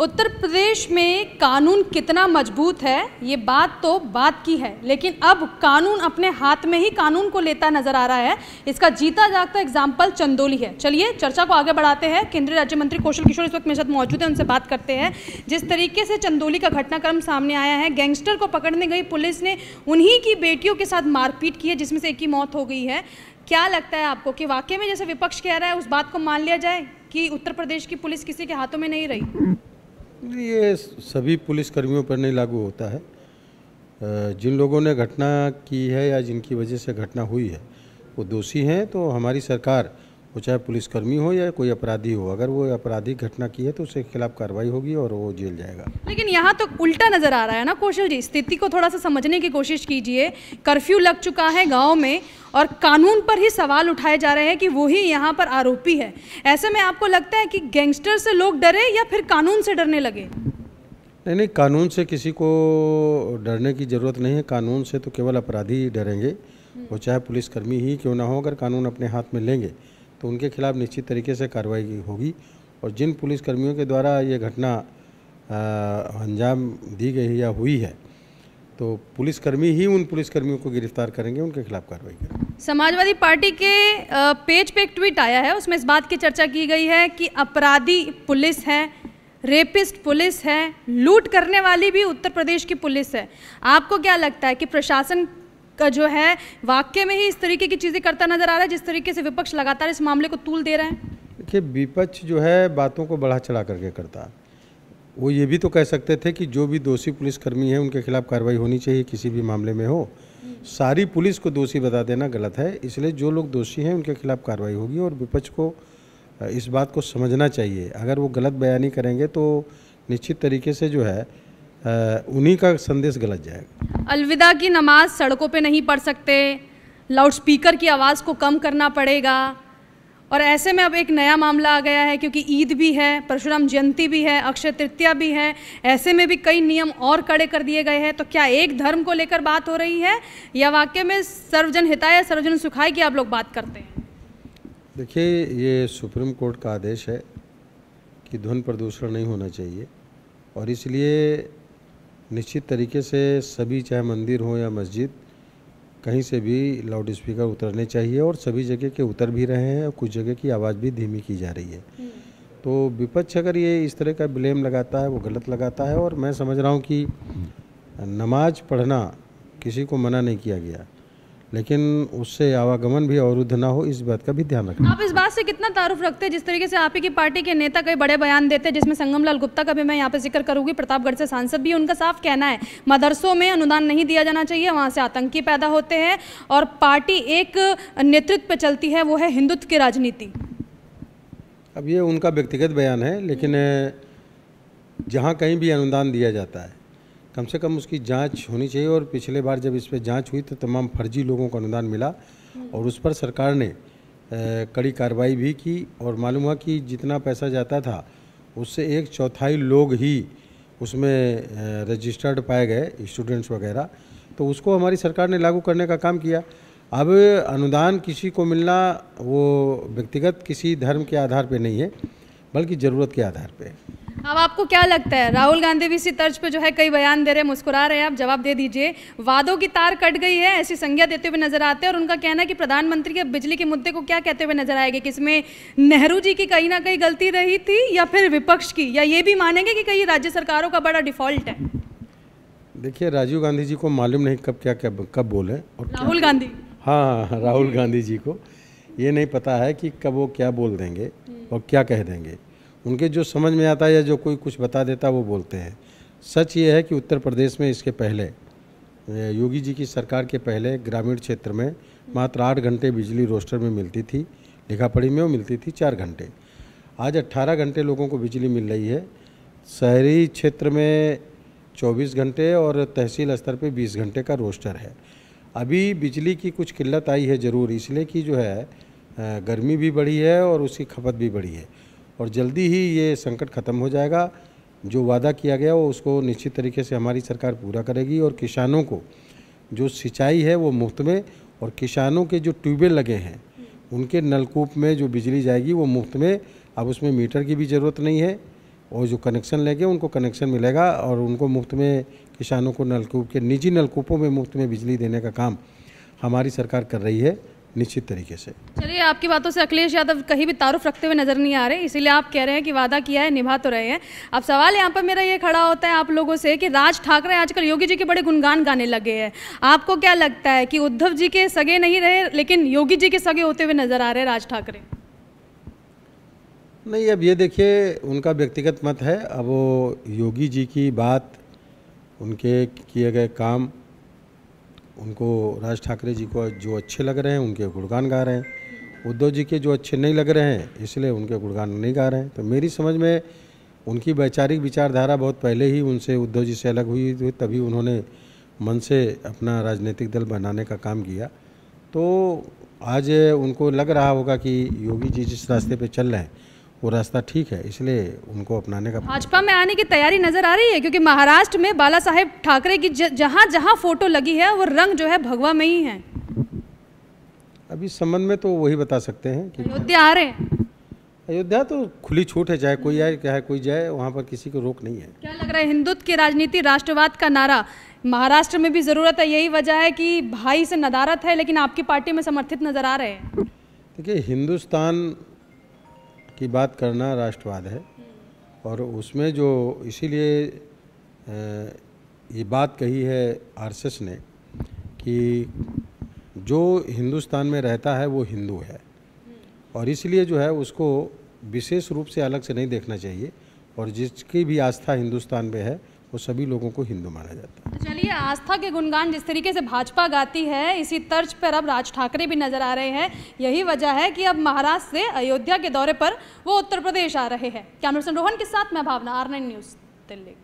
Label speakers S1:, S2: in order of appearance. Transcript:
S1: उत्तर प्रदेश में कानून कितना मजबूत है ये बात तो बात की है, लेकिन अब कानून अपने हाथ में ही कानून को लेता नजर आ रहा है। इसका जीता जागता एग्जाम्पल चंदौली है। चलिए चर्चा को आगे बढ़ाते हैं। केंद्रीय राज्य मंत्री कौशल किशोर इस वक्त मेरे साथ मौजूद है, उनसे बात करते हैं। जिस तरीके से चंदौली का घटनाक्रम सामने आया है, गैंगस्टर को पकड़ने गई पुलिस ने उन्हीं की बेटियों के साथ मारपीट की है, जिसमें से एक की मौत हो गई है। क्या लगता है आपको कि वाकई में जैसे विपक्ष कह रहा है उस बात को मान लिया जाए कि उत्तर प्रदेश की पुलिस किसी के हाथों में नहीं रही?
S2: ये सभी पुलिसकर्मियों पर नहीं लागू होता है। जिन लोगों ने घटना की है या जिनकी वजह से घटना हुई है वो दोषी हैं, तो हमारी सरकार, वो चाहे पुलिसकर्मी हो या कोई अपराधी हो, अगर वो आपराधिक घटना की है तो उसके खिलाफ कार्रवाई होगी और वो जेल जाएगा।
S1: लेकिन यहाँ तो उल्टा नजर आ रहा है ना कौशल जी, स्थिति को थोड़ा सा समझने की कोशिश कीजिए। कर्फ्यू लग चुका है गाँव में और कानून पर ही सवाल उठाए जा रहे हैं कि वही यहाँ पर आरोपी है। ऐसे में आपको लगता है कि गैंगस्टर से लोग डरे या फिर कानून से डरने लगे?
S2: नहीं, कानून से किसी को डरने की ज़रूरत नहीं है। कानून से तो केवल अपराधी डरेंगे, वो चाहे पुलिसकर्मी ही क्यों ना हो। अगर कानून अपने हाथ में लेंगे तो उनके खिलाफ निश्चित तरीके से कार्रवाई होगी। और जिन पुलिसकर्मियों के द्वारा ये घटना अंजाम दी गई या हुई है, तो पुलिसकर्मी ही उन पुलिसकर्मियों को गिरफ्तार करेंगे, उनके खिलाफ कार्रवाई करेंगे।
S1: समाजवादी पार्टी के पेज पे एक ट्वीट आया है, उसमें इस बात की चर्चा की गई है कि अपराधी पुलिस है, रेपिस्ट पुलिस है, लूट करने वाली भी उत्तर प्रदेश की पुलिस है। आपको क्या लगता है कि प्रशासन का जो है वाकई में ही इस तरीके की चीज़ें करता नजर आ रहा है जिस तरीके से विपक्ष लगातार इस मामले को तूल दे रहे हैं?
S2: देखिए, विपक्ष जो है बातों को बढ़ा चढ़ा करके करता है। वो ये भी तो कह सकते थे कि जो भी दोषी पुलिसकर्मी है उनके खिलाफ कार्रवाई होनी चाहिए, किसी भी मामले में हो। सारी पुलिस को दोषी बता देना गलत है, इसलिए जो लोग दोषी हैं उनके खिलाफ कार्रवाई होगी। और विपक्ष को इस बात को समझना चाहिए। अगर वो गलत बयानी करेंगे तो निश्चित तरीके से जो है उन्हीं का संदेश गलत जाएगा।
S1: अलविदा की नमाज सड़कों पे नहीं पढ़ सकते, लाउडस्पीकर की आवाज़ को कम करना पड़ेगा। और ऐसे में अब एक नया मामला आ गया है, क्योंकि ईद भी है, परशुराम जयंती भी है, अक्षय तृतीया भी है। ऐसे में भी कई नियम और कड़े कर दिए गए हैं। तो क्या एक धर्म को लेकर बात हो रही है या वाकई में सर्वजन हिताय सर्वजन सुखाय की आप लोग बात करते हैं?
S2: देखिए, ये सुप्रीम कोर्ट का आदेश है कि ध्वनि प्रदूषण नहीं होना चाहिए, और इसलिए निश्चित तरीके से सभी, चाहे मंदिर हो या मस्जिद, कहीं से भी लाउड स्पीकर उतरने चाहिए। और सभी जगह के उतर भी रहे हैं और कुछ जगह की आवाज़ भी धीमी की जा रही है। तो विपक्ष अगर ये इस तरह का ब्लेम लगाता है वो गलत लगाता है। और मैं समझ रहा हूँ कि नमाज पढ़ना किसी को मना नहीं किया गया, लेकिन उससे आवागमन भी अवरुद्ध ना हो, इस बात का भी ध्यान रखना।
S1: आप इस बात से कितना तारुफ रखते हैं जिस तरीके से आप ही की पार्टी के नेता कई बड़े बयान देते हैं, जिसमें संगम लाल गुप्ता का भी मैं यहाँ पे जिक्र करूंगी, प्रतापगढ़ से सांसद भी, उनका साफ कहना है मदरसों में अनुदान नहीं दिया जाना चाहिए, वहाँ से आतंकी पैदा होते हैं और पार्टी एक नेतृत्व पे चलती है, वो है हिंदुत्व की राजनीति।
S2: अब ये उनका व्यक्तिगत बयान है, लेकिन जहाँ कहीं भी अनुदान दिया जाता है कम से कम उसकी जांच होनी चाहिए। और पिछले बार जब इस पर जांच हुई तो तमाम फर्जी लोगों को अनुदान मिला और उस पर सरकार ने कड़ी कार्रवाई भी की। और मालूम हुआ कि जितना पैसा जाता था उससे 1/4 लोग ही उसमें रजिस्टर्ड पाए गए, स्टूडेंट्स वगैरह। तो उसको हमारी सरकार ने लागू करने का काम किया। अब अनुदान किसी को मिलना वो व्यक्तिगत किसी धर्म के आधार पर नहीं है, बल्कि ज़रूरत के आधार पर है।
S1: अब आपको क्या लगता है, राहुल गांधी भी इसी तर्ज पे जो है कई बयान दे रहे हैं, मुस्कुरा रहे हैं, आप जवाब दे दीजिए। वादों की तार कट गई है ऐसी संज्ञा देते हुए नजर आते हैं और उनका कहना है कि प्रधानमंत्री के बिजली के मुद्दे को क्या कहते हुए नजर आएंगे कि इसमें नेहरू जी की कहीं ना कहीं गलती रही थी या फिर विपक्ष की, या ये भी मानेंगे कि कहीं राज्य सरकारों का बड़ा डिफॉल्ट है?
S2: देखिए, राजीव गांधी जी को मालूम नहीं कब बोले, और
S1: राहुल गांधी,
S2: हाँ, राहुल गांधी जी को ये नहीं पता है कि कब वो क्या बोल देंगे और क्या कह देंगे। उनके जो समझ में आता है या जो कोई कुछ बता देता वो बोलते हैं। सच ये है कि उत्तर प्रदेश में इसके पहले, योगी जी की सरकार के पहले, ग्रामीण क्षेत्र में मात्र 8 घंटे बिजली रोस्टर में मिलती थी, लिखा पढ़ी में वो मिलती थी 4 घंटे। आज 18 घंटे लोगों को बिजली मिल रही है। शहरी क्षेत्र में 24 घंटे और तहसील स्तर पे 20 घंटे का रोस्टर है। अभी बिजली की कुछ किल्लत आई है ज़रूर, इसलिए कि जो है गर्मी भी बढ़ी है और उसकी खपत भी बढ़ी है। और जल्दी ही ये संकट ख़त्म हो जाएगा। जो वादा किया गया वो उसको निश्चित तरीके से हमारी सरकार पूरा करेगी। और किसानों को जो सिंचाई है वो मुफ्त में, और किसानों के जो ट्यूबवेल लगे हैं उनके नलकूप में जो बिजली जाएगी वो मुफ्त में। अब उसमें मीटर की भी ज़रूरत नहीं है, और जो कनेक्शन लेंगे उनको कनेक्शन मिलेगा और उनको मुफ्त में किसानों को नलकूप के निजी नलकूपों में मुफ्त में बिजली देने का काम हमारी सरकार कर रही है निश्चित तरीके से।
S1: चलिए, आपकी बातों से अखिलेश यादव कहीं भी तारुफ रखते हुए नजर नहीं आ रहे, इसीलिए आप कह रहे हैं कि वादा किया है निभा तो रहे हैं। अब सवाल यहाँ पर मेरा ये खड़ा होता है आप लोगों से कि राज ठाकरे आजकल योगी जी के बड़े गुणगान गाने लगे हैं। आपको क्या लगता है कि उद्धव जी के सगे नहीं रहे लेकिन योगी जी के सगे होते हुए नजर आ रहे राज ठाकरे?
S2: नहीं, अब ये देखिए उनका व्यक्तिगत मत है। अब वो योगी जी की बात, उनके किए गए काम, उनको राज ठाकरे जी को जो अच्छे लग रहे हैं उनके गुणगान गा रहे हैं। उद्धव जी के जो अच्छे नहीं लग रहे हैं इसलिए उनके गुणगान नहीं गा रहे हैं। तो मेरी समझ में उनकी वैचारिक विचारधारा बहुत पहले ही उनसे उद्धव जी से अलग हुई थी, तभी उन्होंने मन से अपना राजनीतिक दल बनाने का काम किया। तो आज उनको लग रहा होगा कि योगी जी जिस रास्ते पे चल रहे हैं वो रास्ता ठीक है, इसलिए उनको अपनाने का।
S1: भाजपा में आने की तैयारी नजर आ रही है क्योंकि महाराष्ट्र में बाला साहेब ठाकरे की जहां जहां फोटो लगी है वो रंग जो है भगवा में ही है।
S2: अभी इस संबंध में तो वही बता सकते हैं कि
S1: अयोध्या आ रहे हैं।
S2: अयोध्या तो खुली छूट है, चाहे कोई आए चाहे कोई जाए, वहाँ पर किसी को रोक नहीं है।
S1: क्या लग रहा है हिंदुत्व की राजनीति, राष्ट्रवाद का नारा महाराष्ट्र में भी जरूरत है? यही वजह है कि भाई से नदारत है लेकिन आपकी पार्टी में समर्थित नजर आ रहे हैं।
S2: देखिए, हिंदुस्तान की बात करना राष्ट्रवाद है और उसमें जो इसीलिए ये बात कही है आरएसएस ने कि जो हिंदुस्तान में रहता है वो हिंदू है और इसलिए जो है उसको विशेष रूप से अलग से नहीं देखना चाहिए और जिसकी भी आस्था हिंदुस्तान में है वो सभी लोगों को हिंदू माना जाता है।
S1: तो चलिए, आस्था के गुणगान जिस तरीके से भाजपा गाती है इसी तर्ज पर अब राज ठाकरे भी नजर आ रहे हैं। यही वजह है कि अब महाराष्ट्र से अयोध्या के दौरे पर वो उत्तर प्रदेश आ रहे हैं। कैमरा पर्सन रोहन के साथ मैं भावना, R9 न्यूज़ दिल्ली।